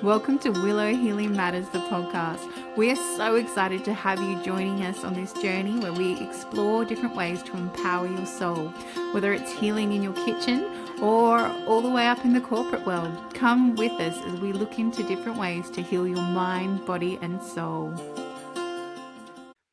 Welcome to Willow Healing Matters, the podcast. We are so excited to have you joining us on this journey where we explore different ways to empower your soul, whether it's healing in your kitchen or all the way up in the corporate world. Come with us as we look into different ways to heal your mind, body, and soul.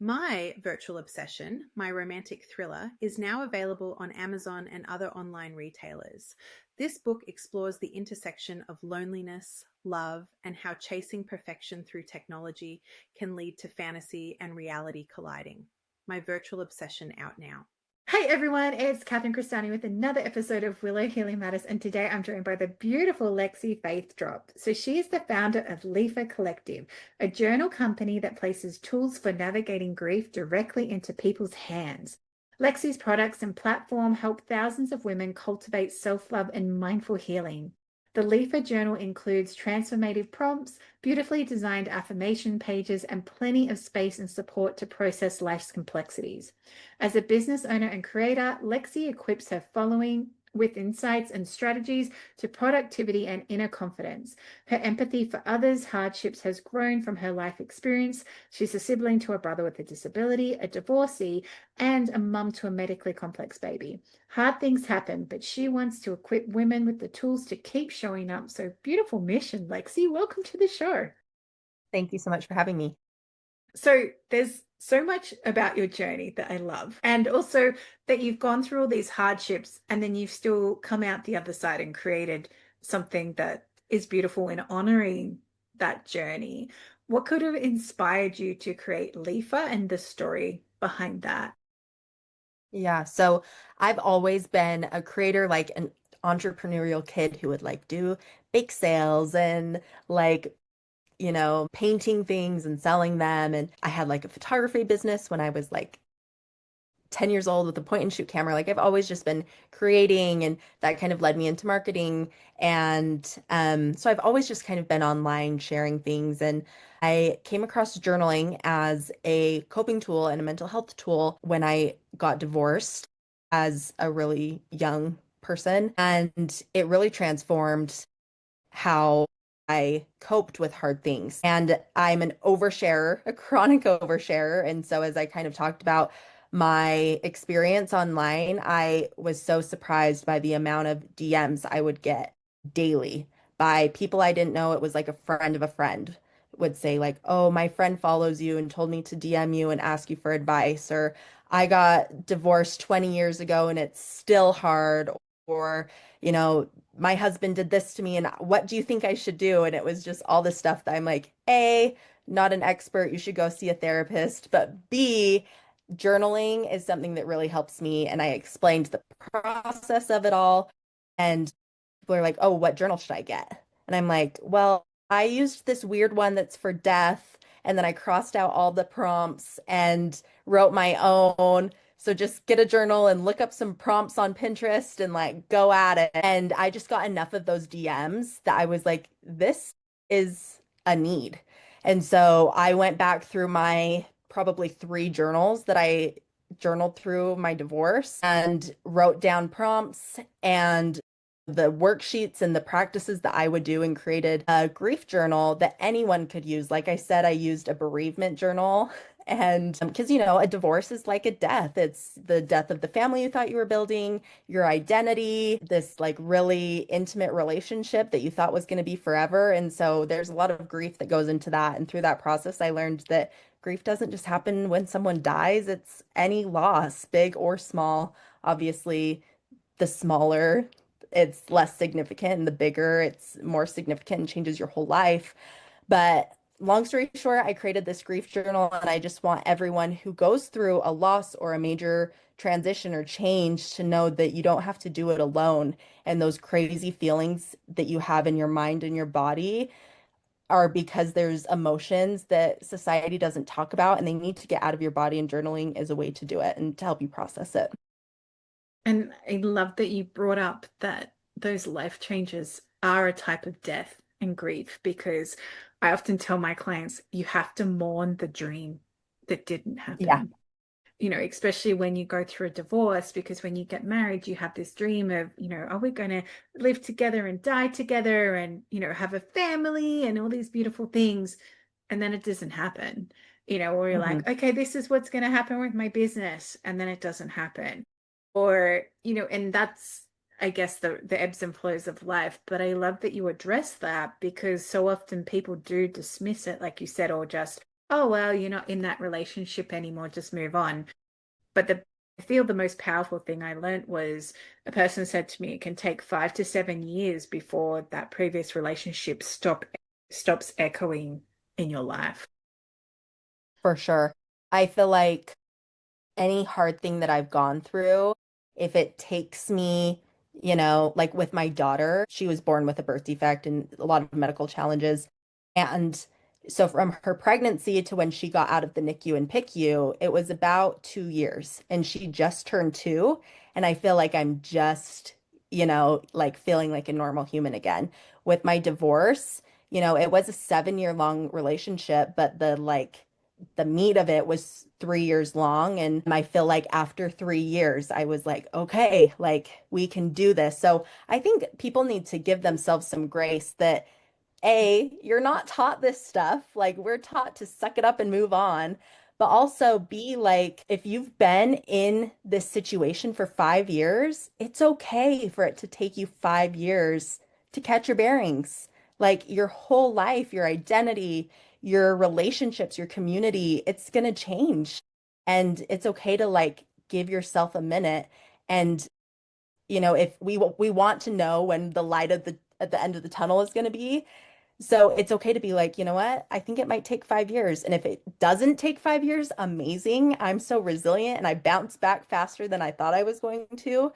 My virtual obsession, my romantic thriller, is now available on Amazon and other online retailers. This book explores the intersection of loneliness, love, and how chasing perfection through technology can lead to fantasy and reality colliding. My virtual obsession out now. Hey everyone, it's Crestani with another episode of Willow Healing Matters, and today I'm joined by the beautiful Lexie Faith Dopp. So she is the founder of LEFA Collective, a journal company that places tools for navigating grief directly into people's hands. Lexie's products and platform help thousands of women cultivate self-love and mindful healing. The LEFA journal includes transformative prompts, beautifully designed affirmation pages, and plenty of space and support to process life's complexities. As a business owner and creator, Lexie equips her following with insights and strategies to productivity and inner confidence. Her empathy for others' hardships has grown from her life experience. She's a sibling to a brother with a disability, a divorcee, and a mum to a medically complex baby. Hard things happen, but she wants to equip women with the tools to keep showing up. So beautiful mission, Lexie. Welcome to the show. Thank you so much for having me. So there's so much about your journey that I love, and also that you've gone through all these hardships and then you've still come out the other side and created something that is beautiful in honoring that journey. What could have inspired you to create LEFA and the story behind that? Yeah, so I've always been a creator, like an entrepreneurial kid who would like do bake sales and like, painting things and selling them. And I had like a photography business when I was like 10 years old with a point and shoot camera. Like I've always just been creating, and that kind of led me into marketing. And so I've always just kind of been online sharing things. And I came across journaling as a coping tool and a mental health tool when I got divorced as a really young person. And it really transformed how I coped with hard things. And I'm an oversharer, a chronic oversharer. And so, as I kind of talked about my experience online, I was so surprised by the amount of DMs I would get daily by people I didn't know. It was like a friend of a friend would say, like, oh, my friend follows you and told me to DM you and ask you for advice, or I got divorced 20 years ago and it's still hard, or, you know, my husband did this to me and what do you think I should do? And it was just all this stuff that I'm like, A, not an expert, you should go see a therapist, but B, journaling is something that really helps me. And I explained the process of it all. And people are like, oh, what journal should I get? And I'm like, well, I used this weird one that's for death. And then I crossed out all the prompts and wrote my own. So just get a journal and look up some prompts on Pinterest and like go at it. And I just got enough of those DMs that I was like, this is a need. And so I went back through my probably three journals that I journaled through my divorce and wrote down prompts and the worksheets and the practices that I would do, and created a grief journal that anyone could use. Like I said, I used a bereavement journal. And because, a divorce is like a death. It's the death of the family you thought you were building, your identity, this like really intimate relationship that you thought was going to be forever. And so there's a lot of grief that goes into that. And through that process, I learned that grief doesn't just happen when someone dies, it's any loss, big or small. Obviously, the smaller, it's less significant, and the bigger, it's more significant and changes your whole life. But long story short, I created this grief journal, and I just want everyone who goes through a loss or a major transition or change to know that you don't have to do it alone. And those crazy feelings that you have in your mind and your body are because there's emotions that society doesn't talk about, and they need to get out of your body, and journaling is a way to do it and to help you process it. And I love that you brought up that those life changes are a type of death and grief, because I often tell my clients, you have to mourn the dream that didn't Yeah. happen. especially when you go through a divorce, because when you get married, you have this dream of, are we going to live together and die together and, have a family and all these beautiful things. And then it doesn't happen, or you're Hmm. like, okay, this is what's going to happen with my business. And then it doesn't happen. Or, and that's, I guess, the ebbs and flows of life. But I love that you address that, because so often people do dismiss it, like you said, or just, oh, well, you're not in that relationship anymore, just move on. But I feel the most powerful thing I learned was a person said to me, it can take 5 to 7 years before that previous relationship stops echoing in your life. For sure. I feel like any hard thing that I've gone through, if it takes me, like with my daughter, she was born with a birth defect and a lot of medical challenges. And so from her pregnancy to when she got out of the NICU and PICU, it was about 2 years. And she just turned 2. And I feel like I'm just, like feeling like a normal human again. With my divorce, it was a 7-year long relationship, but the meat of it was 3 years long. And I feel like after 3 years, I was like, okay, like we can do this. So I think people need to give themselves some grace that A, you're not taught this stuff. Like we're taught to suck it up and move on. But also B, like if you've been in this situation for 5 years, it's okay for it to take you 5 years to catch your bearings. Like your whole life, your identity, your relationships, your community, it's gonna change. And it's okay to like give yourself a minute. And if we want to know when the light at the end of the tunnel is going to be, so it's okay to be like, you know what? I think it might take 5 years. And if it doesn't take 5 years, amazing. I'm so resilient and I bounce back faster than I thought I was going to.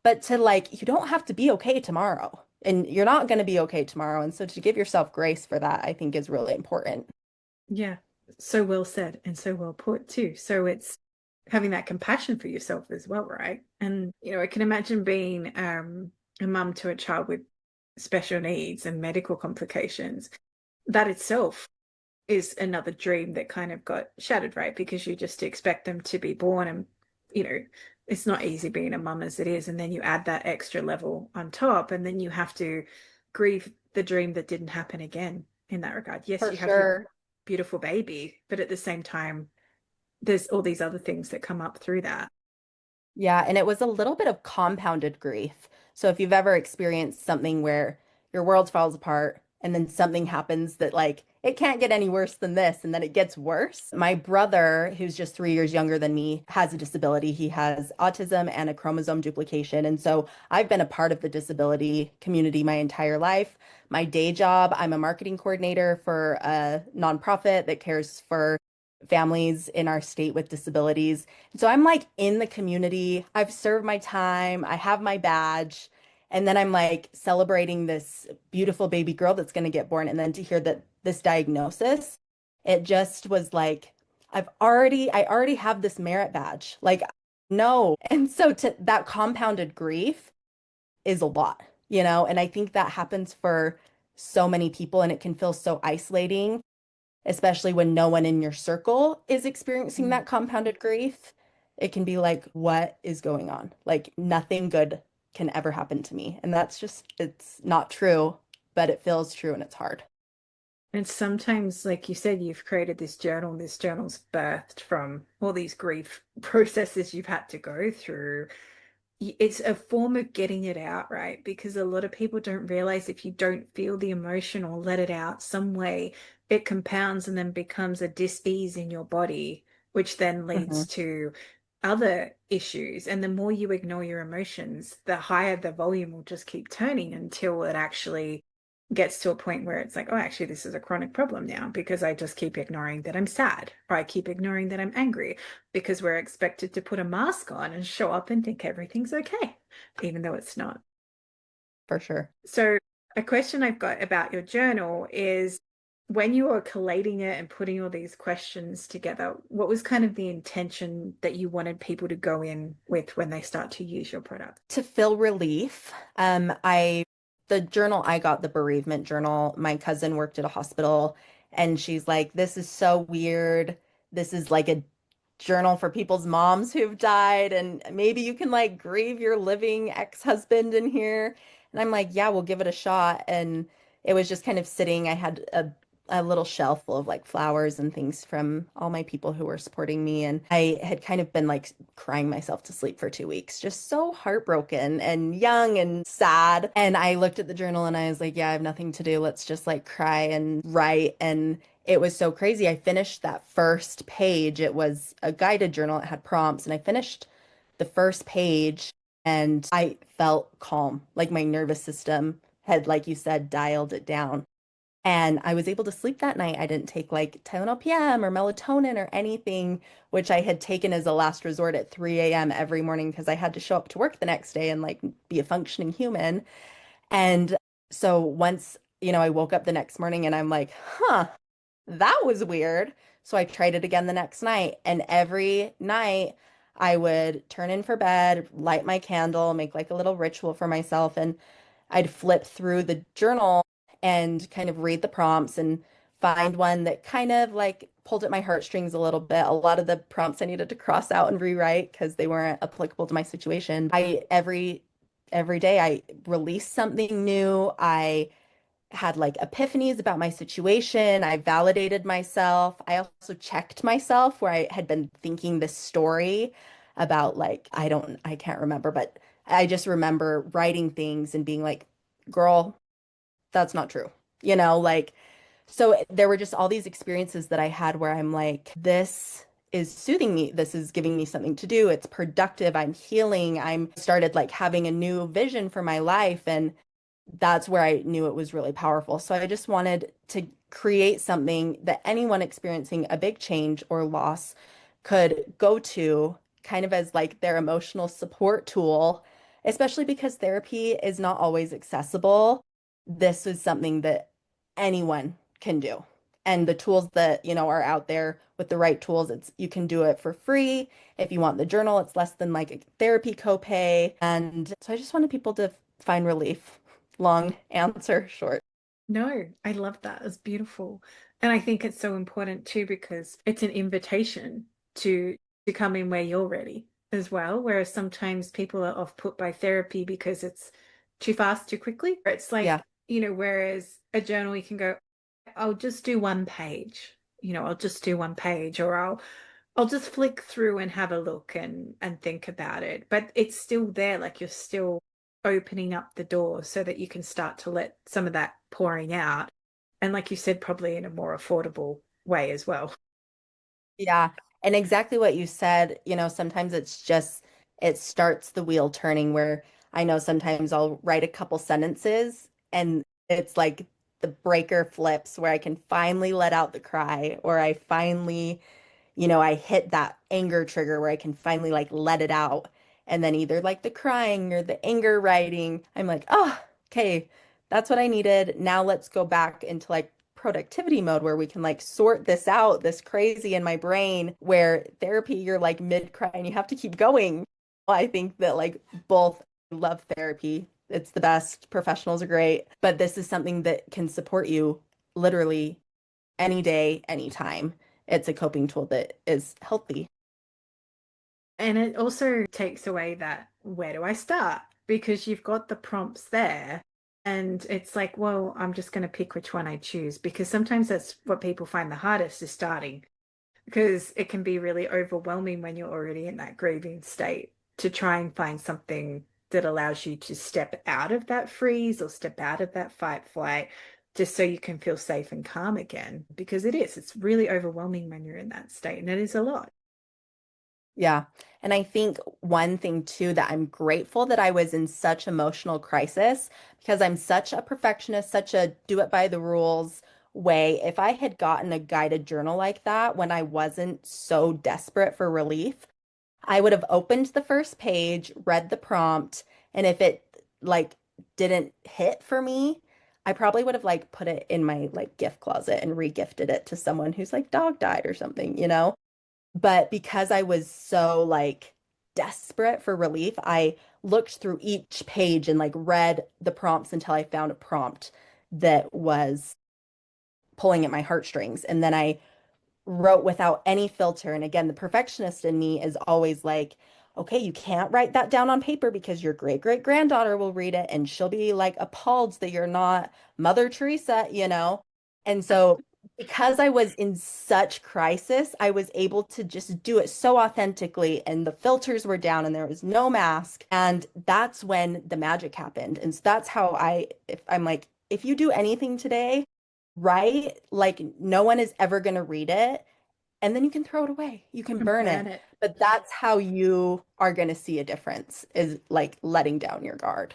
But to like, you don't have to be okay tomorrow. And you're not going to be okay tomorrow. And so to give yourself grace for that, I think is really important. Yeah, so well said and so well put too. So it's having that compassion for yourself as well, right? And I can imagine being a mum to a child with special needs and medical complications. That itself is another dream that kind of got shattered, right? Because you just expect them to be born and, you know, it's not easy being a mum as it is. And then you add that extra level on top, and then you have to grieve the dream that didn't happen again in that regard. Yes, For you have your sure. beautiful baby, but at the same time, there's all these other things that come up through that. Yeah, and it was a little bit of compounded grief. So if you've ever experienced something where your world falls apart and then something happens that like it can't get any worse than this and then it gets worse. My brother, who's just 3 years younger than me, has a disability. He has autism and a chromosome duplication. And so I've been a part of the disability community my entire life. My day job, I'm a marketing coordinator for a nonprofit that cares for families in our state with disabilities. So I'm like in the community. I've served my time. I have my badge. And then I'm like celebrating this beautiful baby girl that's going to get born. And then to hear that this diagnosis, it just was like, I already have this merit badge. Like, no. And so to that compounded grief is a lot, and I think that happens for so many people and it can feel so isolating, especially when no one in your circle is experiencing Mm. that compounded grief. It can be like, what is going on? Like, nothing good can ever happen to me. And that's just, it's not true, but it feels true and it's hard. And sometimes, like you said, you've created this journal. This journal's birthed from all these grief processes you've had to go through. It's a form of getting it out, right? Because a lot of people don't realize if you don't feel the emotion or let it out some way, it compounds and then becomes a dis-ease in your body, which then leads Mhm. to other issues. And the more you ignore your emotions, the higher the volume will just keep turning until it actually gets to a point where it's like, oh, actually, this is a chronic problem now because I just keep ignoring that I'm sad, or I keep ignoring that I'm angry, because we're expected to put a mask on and show up and think everything's okay, even though it's not. For sure. So, a question I've got about your journal is, when you were collating it and putting all these questions together, what was kind of the intention that you wanted people to go in with when they start to use your product? To feel relief, the journal I got, the bereavement journal, my cousin worked at a hospital and she's like, this is so weird. This is like a journal for people's moms who've died, and maybe you can like grieve your living ex-husband in here. And I'm like, yeah, we'll give it a shot. And it was just kind of sitting. I had a little shelf full of like flowers and things from all my people who were supporting me. And I had kind of been like crying myself to sleep for 2 weeks, just so heartbroken and young and sad. And I looked at the journal and I was like, yeah, I have nothing to do. Let's just like cry and write. And it was so crazy. I finished that first page. It was a guided journal. It had prompts, and I finished the first page and I felt calm. Like my nervous system had, like you said, dialed it down. And I was able to sleep that night. I didn't take like Tylenol PM or melatonin or anything, which I had taken as a last resort at 3 a.m. every morning because I had to show up to work the next day and like be a functioning human. And so once, I woke up the next morning and I'm like, huh, that was weird. So I tried it again the next night. And every night I would turn in for bed, light my candle, make like a little ritual for myself. And I'd flip through the journal and kind of read the prompts and find one that kind of like pulled at my heartstrings a little bit. A lot of the prompts I needed to cross out and rewrite because they weren't applicable to my situation. I every day I released something new. I had like epiphanies about my situation. I validated myself. I also checked myself where I had been thinking this story about like, I can't remember, but I just remember writing things and being like, girl, that's not true. Like, so there were just all these experiences that I had where I'm like, this is soothing me. This is giving me something to do. It's productive. I'm healing. I'm started like having a new vision for my life. And that's where I knew it was really powerful. So I just wanted to create something that anyone experiencing a big change or loss could go to kind of as like their emotional support tool, especially because therapy is not always accessible. This is something that anyone can do. And the tools that, are out there with the right tools, you can do it for free. If you want the journal, it's less than like a therapy copay. And so I just wanted people to find relief. Long answer short. No, I love that. It's beautiful. And I think it's so important too because it's an invitation to come in where you're ready as well. Whereas sometimes people are off put by therapy because it's too fast, too quickly. It's Yeah. like, whereas a journal you can go, I'll just do one page, I'll just do one page or I'll just flick through and have a look and think about it. But it's still there, like you're still opening up the door so that you can start to let some of that pouring out. And like you said, probably in a more affordable way as well. Yeah. And exactly what you said, sometimes it's just, it starts the wheel turning where I know sometimes I'll write a couple sentences and it's like the breaker flips where I can finally let out the cry or I finally I hit that anger trigger where I can finally like let it out. And then either like the crying or the anger writing, I'm like, oh, okay, that's what I needed. Now let's go back into like productivity mode where we can like sort this out, this crazy in my brain, where therapy, you're like mid cry and you have to keep going. I think that like both love therapy. It's the best. Professionals are great, but this is something that can support you literally any day, anytime. It's a coping tool that is healthy. And it also takes away that, where do I start? Because you've got the prompts there. And it's like, well, I'm just going to pick which one I choose because sometimes that's what people find the hardest is starting because it can be really overwhelming when you're already in that grieving state to try and find something that allows you to step out of that freeze or step out of that fight flight just so you can feel safe and calm again because it's really overwhelming when you're in that state and it is a lot. Yeah. And I think one thing too that I'm grateful that I was in such emotional crisis because I'm such a perfectionist, such a do it by the rules way. If I had gotten a guided journal like that when I wasn't so desperate for relief, I would have opened the first page, read the prompt, and if it like didn't hit for me, I probably would have like put it in my like gift closet and regifted it to someone whose like dog died or something. But because I was so like desperate for relief, I looked through each page and like read the prompts until I found a prompt that was pulling at my heartstrings. And then I wrote without any filter. And again, the perfectionist in me is always like, okay, you can't write that down on paper because your great great granddaughter will read it and she'll be like appalled that you're not Mother Teresa, you know? And so because I was in such crisis, I was able to just do it so authentically and the filters were down and there was no mask. And that's when the magic happened. And so that's how if I'm like, if you do anything today, right, like no one is ever going to read it. And then you can throw it away. You can And burn burn it. it. But that's how you are going to see a difference is like letting down your guard.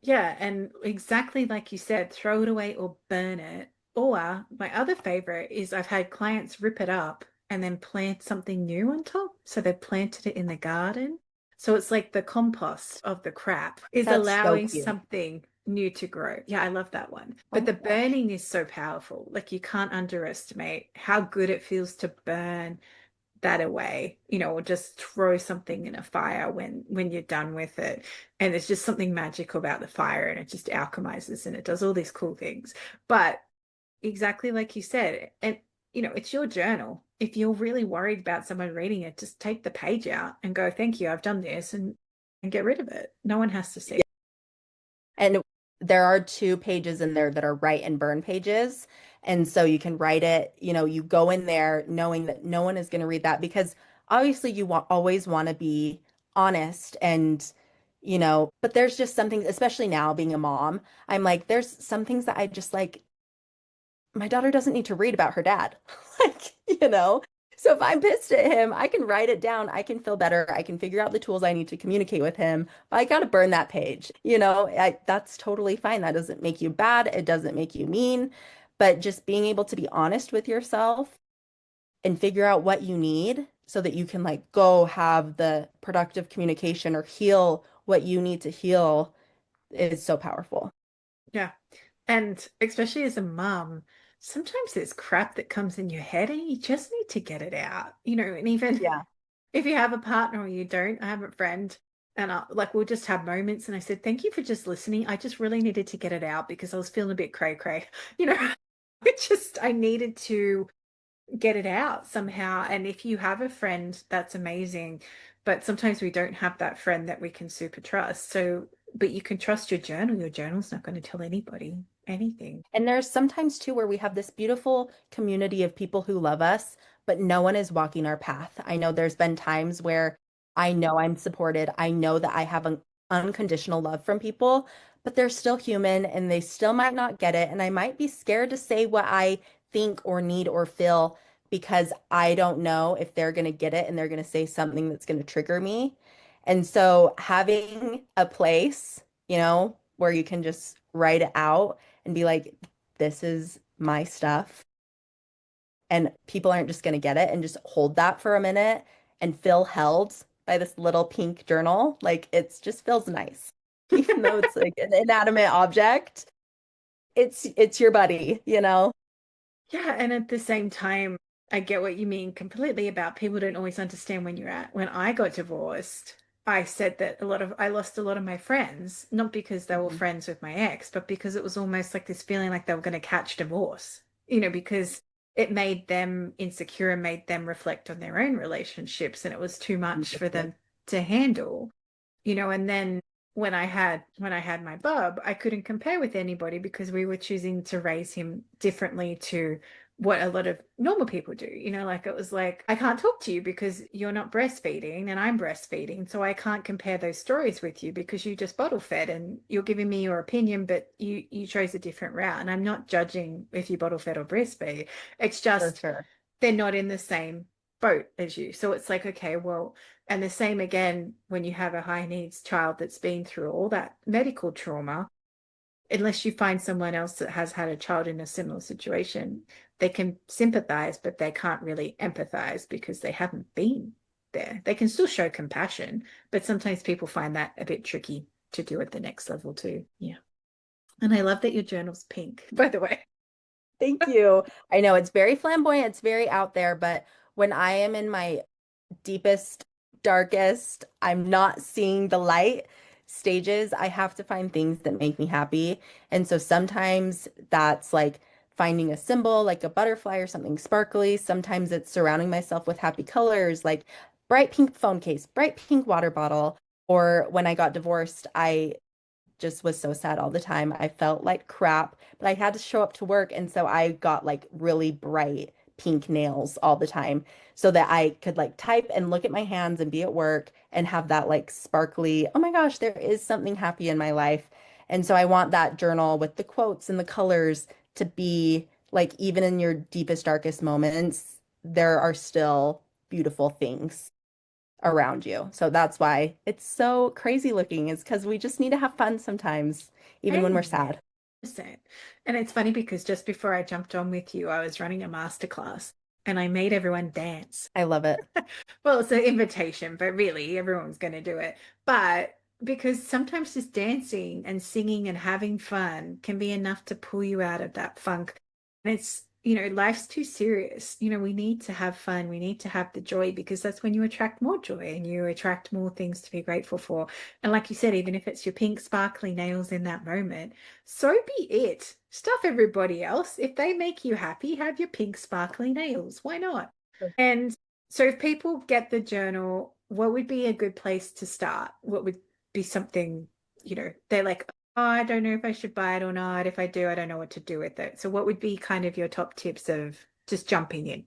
Yeah, and exactly like you said, throw it away or burn it. Or my other favorite is I've had clients rip it up and then plant something new on top. So they planted it in the garden. So it's like the compost of the crap is That's so allowing cute. something new to grow. Yeah, I love that one. Oh But my the gosh. burning is so powerful. Like you can't underestimate how good it feels to burn that away, or just throw something in a fire when you're done with it. And there's just something magical about the fire and it just alchemizes and it does all these cool things. But exactly like you said, and it's your journal. If you're really worried about someone reading it, just take the page out and go, thank you, I've done this, and get rid of it. No one has to see it. And there are two pages in there that are write and burn pages. And so you can write it, you go in there knowing that no one is going to read that because obviously always want to be honest and, but there's just something, especially now being a mom, I'm like, there's some things that I just like, my daughter doesn't need to read about her dad. Like, So if I'm pissed at him, I can write it down. I can feel better. I can figure out the tools I need to communicate with him. But I got to burn that page. That's totally fine. That doesn't make you bad. It doesn't make you mean. But just being able to be honest with yourself and figure out what you need so that you can like go have the productive communication or heal what you need to heal is so powerful. Yeah. And especially as a mum, sometimes there's crap that comes in your head and you just need to get it out, and even Yeah. if you have a partner or you don't, I have a friend and like we'll just have moments. And I said, thank you for just listening. I just really needed to get it out because I was feeling a bit cray cray. You know, I needed to get it out somehow. And if you have a friend, that's amazing. But sometimes we don't have that friend that we can super trust. So, but you can trust your journal. Your journal's not going to tell anybody anything. And there's sometimes too where we have this beautiful community of people who love us, but no one is walking our path. I know there's been times where I know I'm supported. I know that I have an unconditional love from people, but they're still human and they still might not get it. And I might be scared to say what I think or need or feel because I don't know if they're going to get it and they're going to say something that's going to trigger me. And so having a place, where you can just write it out and be like, this is my stuff. And people aren't just going to get it and just hold that for a minute and feel held by this little pink journal. Like it's just feels nice. Even though it's like an inanimate object, it's your buddy. Yeah, and at the same time, I get what you mean completely about people don't always understand when you're at. When I got divorced, I said that I lost a lot of my friends, not because they were Mhm. friends with my ex, but because it was almost like this feeling like they were going to catch divorce, because it made them insecure and made them reflect on their own relationships, and it was too much for Beautiful. them to handle. And then when I had my bub, I couldn't compare with anybody because we were choosing to raise him differently to what a lot of normal people do. Like it was like, I can't talk to you because you're not breastfeeding and I'm breastfeeding. So I can't compare those stories with you because you just bottle fed and you're giving me your opinion, but you chose a different route. And I'm not judging if you bottle fed or breastfeed. It's For just sure. they're not in the same boat as you. So it's like, okay, well, and the same again when you have a high needs child that's been through all that medical trauma, unless you find someone else that has had a child in a similar situation, they can sympathize, but they can't really empathize because they haven't been there. They can still show compassion, but sometimes people find that a bit tricky to do at the next level too. Yeah. And I love that your journal's pink, by the way. Thank you. I know it's very flamboyant, it's very out there, but when I am in my deepest, darkest, I'm not seeing the light stages, I have to find things that make me happy. And so sometimes that's like finding a symbol like a butterfly or something sparkly. Sometimes it's surrounding myself with happy colors like bright pink phone case, bright pink water bottle. Or when I got divorced, I just was so sad all the time. I felt like crap, but I had to show up to work. And so I got like really bright pink nails all the time so that I could like type and look at my hands and be at work and have that like sparkly, oh my gosh, there is something happy in my life. And so I want that journal with the quotes and the colors to be like, even in your deepest, darkest moments, there are still beautiful things around you. So that's why it's so crazy looking, is because we just need to have fun sometimes, even when we're Amen. sad. 100%. And it's funny because just before I jumped on with you, I was running a masterclass and I made everyone dance. I love it. Well, it's an invitation, but really everyone's going to do it. But because sometimes just dancing and singing and having fun can be enough to pull you out of that funk. And it's, life's too serious. We need to have fun. We need to have the joy because that's when you attract more joy and you attract more things to be grateful for. And like you said, even if it's your pink sparkly nails in that moment, so be it. Stuff everybody else. If they make you happy, have your pink sparkly nails. Why not? And so if people get the journal, what would be a good place to start? What would be something, they're like, oh, I don't know if I should buy it or not. If I do, I don't know what to do with it. So what would be kind of your top tips of just jumping in?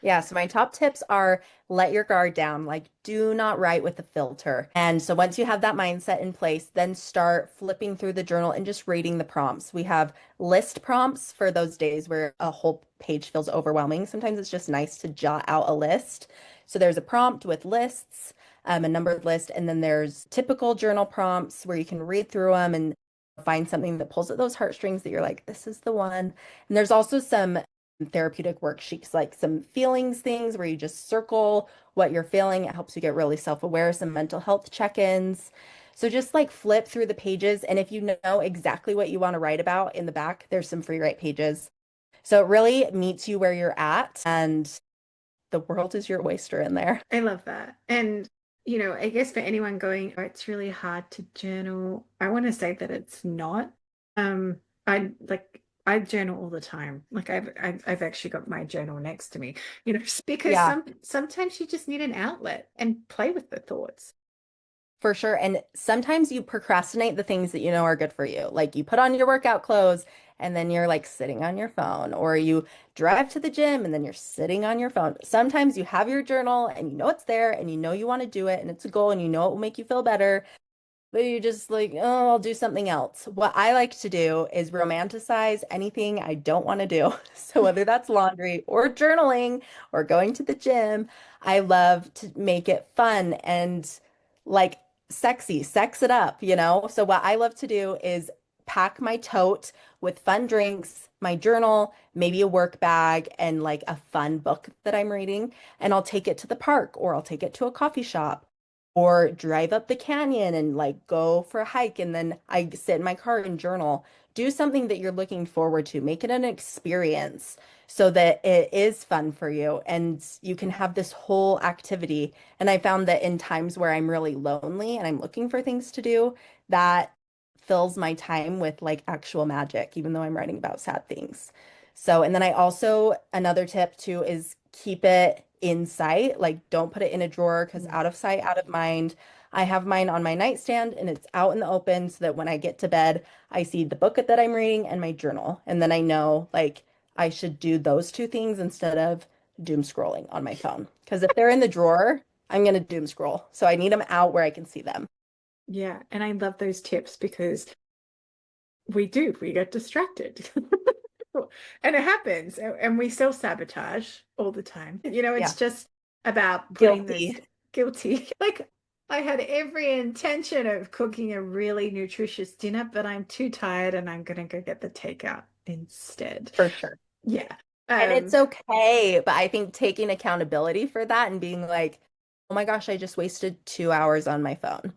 Yeah, so my top tips are let your guard down. Like, do not write with a filter. And so once you have that mindset in place, then start flipping through the journal and just reading the prompts. We have list prompts for those days where a whole page feels overwhelming. Sometimes it's just nice to jot out a list. So there's a prompt with lists, a numbered list, and then there's typical journal prompts where you can read through them and find something that pulls at those heartstrings that you're like, this is the one. And there's also some therapeutic worksheets, like some feelings things where you just circle what you're feeling. It helps you get really self-aware, some mental health check-ins. So just like flip through the pages. And if you know exactly what you want to write about in the back, there's some free write pages. So it really meets you where you're at, and the world is your oyster in there. I love that. And, I guess for anyone going, oh, it's really hard to journal, I want to say that it's not. Um, I journal all the time. Like I've actually got my journal next to me, because Yeah. sometimes you just need an outlet and play with the thoughts. For sure. And sometimes you procrastinate the things that you know are good for you. Like you put on your workout clothes and then you're like sitting on your phone, or you drive to the gym and then you're sitting on your phone. Sometimes you have your journal and you know it's there and you know you want to do it and it's a goal and you know it will make you feel better, but you just like, oh, I'll do something else. What I like to do is romanticize anything I don't want to do. So whether that's laundry or journaling or going to the gym, I love to make it fun and like sexy, sex it up, you know? So what I love to do is pack my tote with fun drinks, my journal, maybe a work bag, and like a fun book that I'm reading. And I'll take it to the park or I'll take it to a coffee shop or drive up the canyon and like go for a hike. And then I sit in my car and journal. Do something that you're looking forward to. Make it an experience so that it is fun for you and you can have this whole activity. And I found that in times where I'm really lonely and I'm looking for things to do, that fills my time with like actual magic, even though I'm writing about sad things. So, and then I also, another tip too is keep it in sight. Like, don't put it in a drawer because Mm. out of sight, out of mind. I have mine on my nightstand and it's out in the open so that when I get to bed, I see the book that I'm reading and my journal. And then I know like I should do those two things instead of doom scrolling on my phone. Because if they're in the drawer, I'm going to doom scroll. So I need them out where I can see them. Yeah, and I love those tips because we get distracted. And it happens, and we self-sabotage all the time. It's Yeah. just about putting this Guilty. guilty. Like I had every intention of cooking a really nutritious dinner, but I'm too tired and I'm gonna go get the takeout instead. For sure. Yeah. And it's okay. But I think taking accountability for that and being like, oh my gosh, I just wasted 2 hours on my phone.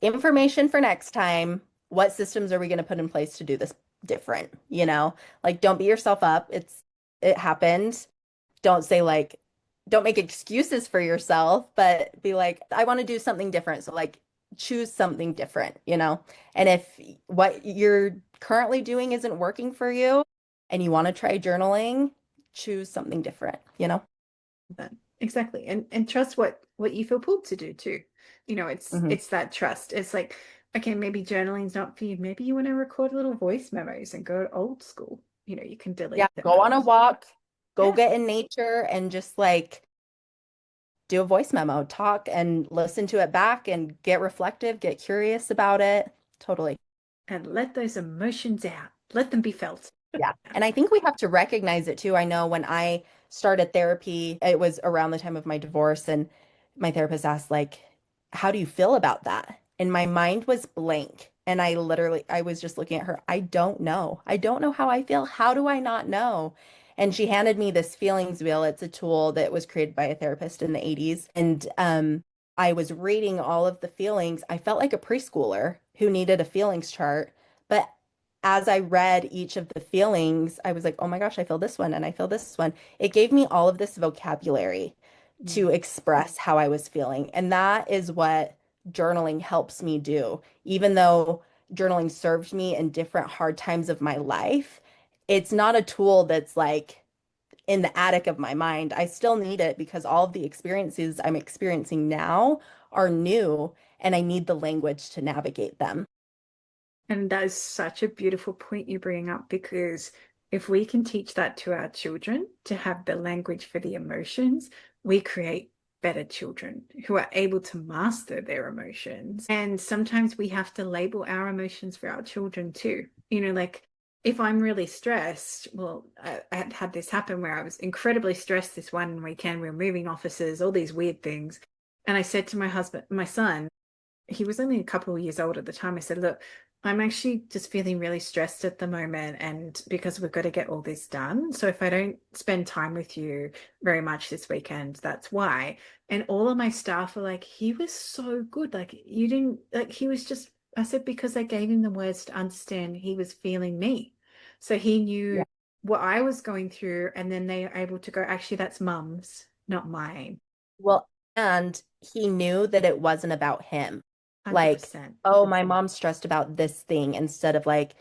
Information for next time. What systems are we going to put in place to do this different? You know, like don't beat yourself up. It happened. Don't say like, don't make excuses for yourself, but be like, I want to do something different. So like choose something different, you know? And if what you're currently doing isn't working for you, and you want to try journaling, choose something different, you know? That exactly. And trust what you feel pulled to do too. Hmm. It's that trust. It's like, okay, maybe journaling's not for you. Maybe you want to record little voice memos and go old school. You can Yeah, delete them go on a out. walk, go Yeah. get in nature and just like do a voice memo, talk and listen to it back and get reflective, get curious about it. Totally. And let those emotions out. Let them be felt. Yeah. And I think we have to recognize it too. I know when I started therapy, it was around the time of my divorce, and my therapist asked, like, how do you feel about that? And my mind was blank. And I was just looking at her. I don't know. I don't know how I feel. How do I not know? And she handed me this feelings wheel. It's a tool that was created by a therapist in the 80s. And I was reading all of the feelings. I felt like a preschooler who needed a feelings chart. But as I read each of the feelings, I was like, oh my gosh, I feel this one and I feel this one. It gave me all of this vocabulary to Mm. express how I was feeling. And that is what journaling helps me do. Even though journaling served me in different hard times of my life, it's not a tool that's like in the attic of my mind. I still need it because all of the experiences I'm experiencing now are new and I need the language to navigate them. And that is such a beautiful point you bring up, because if we can teach that to our children to have the language for the emotions, we create better children who are able to master their emotions. And sometimes we have to label our emotions for our children too. Like if I'm really stressed, well, I had this happen where I was incredibly stressed this one weekend. We were moving offices, all these weird things. And I said to my husband, my son, he was only a couple of years old at the time. I said, look, I'm actually just feeling really stressed at the moment, and because we've got to get all this done. So if I don't spend time with you very much this weekend, that's why. And all of my staff were like, he was so good. Like, you didn't, like, he was just, I said, because I gave him the words to understand he was feeling me. So he knew Yeah. what I was going through. And then they were able to go, actually, that's mum's, not mine. Well, and he knew that it wasn't about him. Like, 100%. oh, my mom's stressed about this thing instead of like,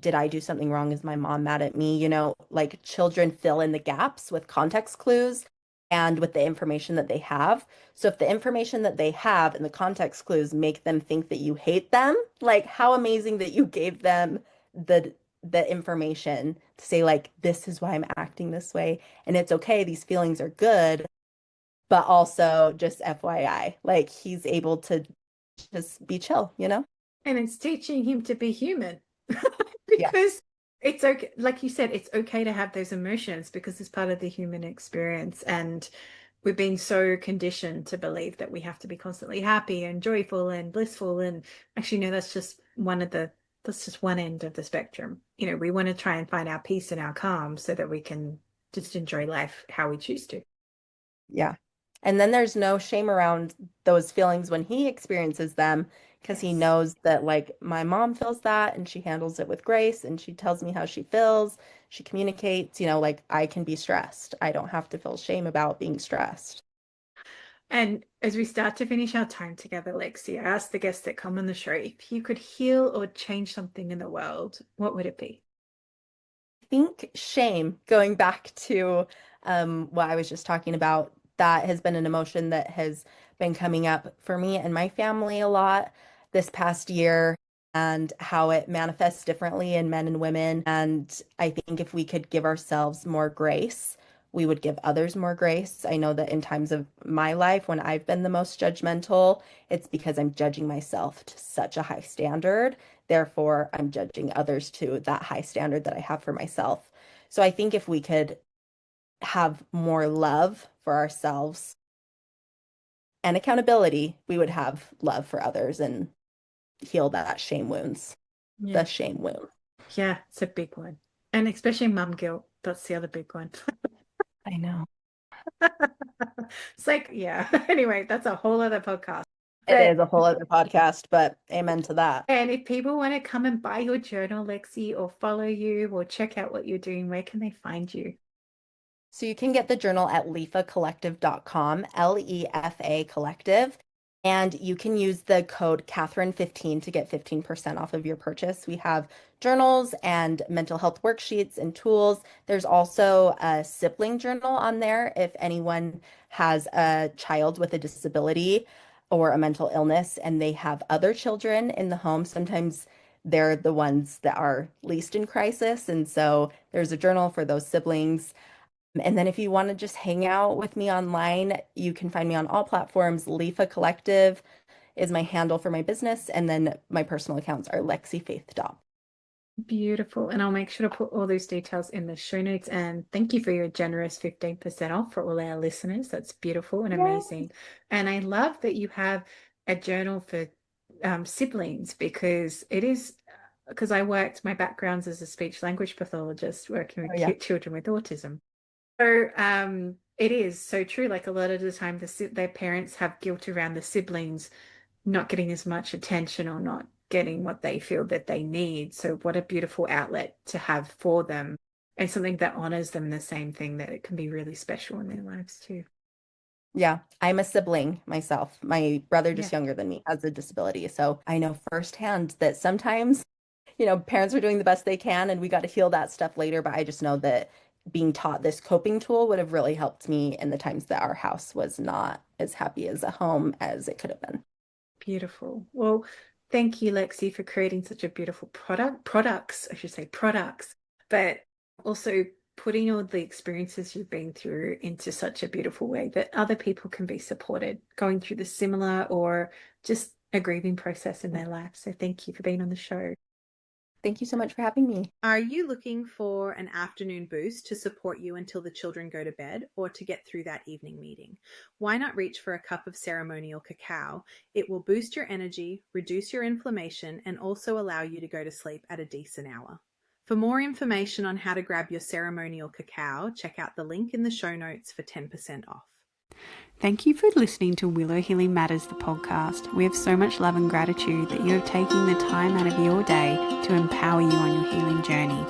did I do something wrong? Is my mom mad at me? Like children fill in the gaps with context clues and with the information that they have. So if the information that they have and the context clues make them think that you hate them, like how amazing that you gave them the the information to say like this is why I'm acting this way and it's okay, these feelings are good, but also just FYI, like he's able to just be chill, you know? And it's teaching him to be human Yeah. because it's okay. Like you said, it's okay to have those emotions because it's part of the human experience. And we've been so conditioned to believe that we have to be constantly happy and joyful and blissful. And actually, no, that's just one end of the spectrum. We want to try and find our peace and our calm so that we can just enjoy life how we choose to. Yeah. And then there's no shame around those feelings when he experiences them because he Yes. knows that, like, my mom feels that and she handles it with grace and she tells me how she feels. She communicates, like, I can be stressed. I don't have to feel shame about being stressed. And as we start to finish our time together, Lexi, I asked the guests that come on the show, if you could heal or change something in the world, what would it be? Think shame, going back to what I was just talking about, that has been an emotion that has been coming up for me and my family a lot this past year, and how it manifests differently in men and women. And I think if we could give ourselves more grace, we would give others more grace. I know that in times of my life when I've been the most judgmental, it's because I'm judging myself to such a high standard. Therefore, I'm judging others to that high standard that I have for myself. So I think if we could have more love for ourselves and accountability, we would have love for others and heal that shame wounds, the Yeah. shame wound. Yeah, it's a big one. And especially mum guilt. That's the other big one. I know. It's like, yeah. Anyway, that's a whole other podcast. It But is a whole other podcast, but amen to that. and if people want to come and buy your journal, Lexi, or follow you or check out what you're doing, where can they find you? So you can get the journal at lefacollective.com, LEFA Collective. And you can use the code Catherine15 to get 15% off of your purchase. We have journals and mental health worksheets and tools. There's also a sibling journal on there if anyone has a child with a disability or a mental illness and they have other children in the home. Sometimes they're the ones that are least in crisis. And so there's a journal for those siblings. And then if you want to just hang out with me online, you can find me on all platforms. LEFA Collective is my handle for my business. And then my personal accounts are Lexie Faith Dopp. Beautiful. And I'll make sure to put all those details in the show notes. And thank you for your generous 15% off for all our listeners. That's beautiful and amazing. And I love that you have a journal for siblings, because it is, because my background's as a speech language pathologist working with children with autism. So it is so true. Like a lot of the time, their parents have guilt around the siblings not getting as much attention or not getting what they feel that they need. So what a beautiful outlet to have for them, and something that honors them, the same thing, that it can be really special in their lives too. Yeah, I'm a sibling myself. My brother, just younger than me, has a disability. So I know firsthand that sometimes, parents are doing the best they can and we got to heal that stuff later. But I just know that being taught this coping tool would have really helped me in the times that our house was not as happy as a home as it could have been. Beautiful. Well, thank you, Lexie, for creating such a beautiful products, but also putting all the experiences you've been through into such a beautiful way that other people can be supported going through the similar or just a grieving process in their life. So thank you for being on the show. Thank you so much for having me. Are you looking for an afternoon boost to support you until the children go to bed, or to get through that evening meeting? Why not reach for a cup of ceremonial cacao? It will boost your energy, reduce your inflammation, and also allow you to go to sleep at a decent hour. For more information on how to grab your ceremonial cacao, check out the link in the show notes for 10% off. Thank you for listening to Willow Healing Matters, the podcast. We have so much love and gratitude that you have taken the time out of your day to empower you on your healing journey.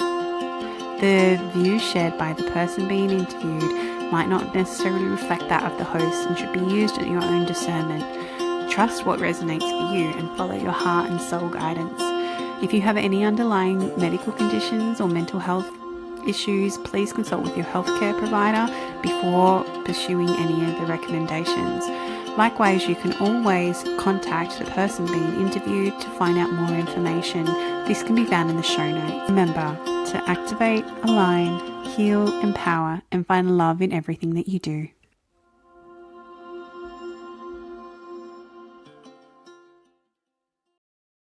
The views shared by the person being interviewed might not necessarily reflect that of the host and should be used at your own discernment. Trust what resonates for you and follow your heart and soul guidance. If you have any underlying medical conditions or mental health issues, please consult with your healthcare provider before pursuing any of the recommendations. Likewise, you can always contact the person being interviewed to find out more information. This can be found in the show notes. Remember to activate, align, heal, empower, and find love in everything that you do.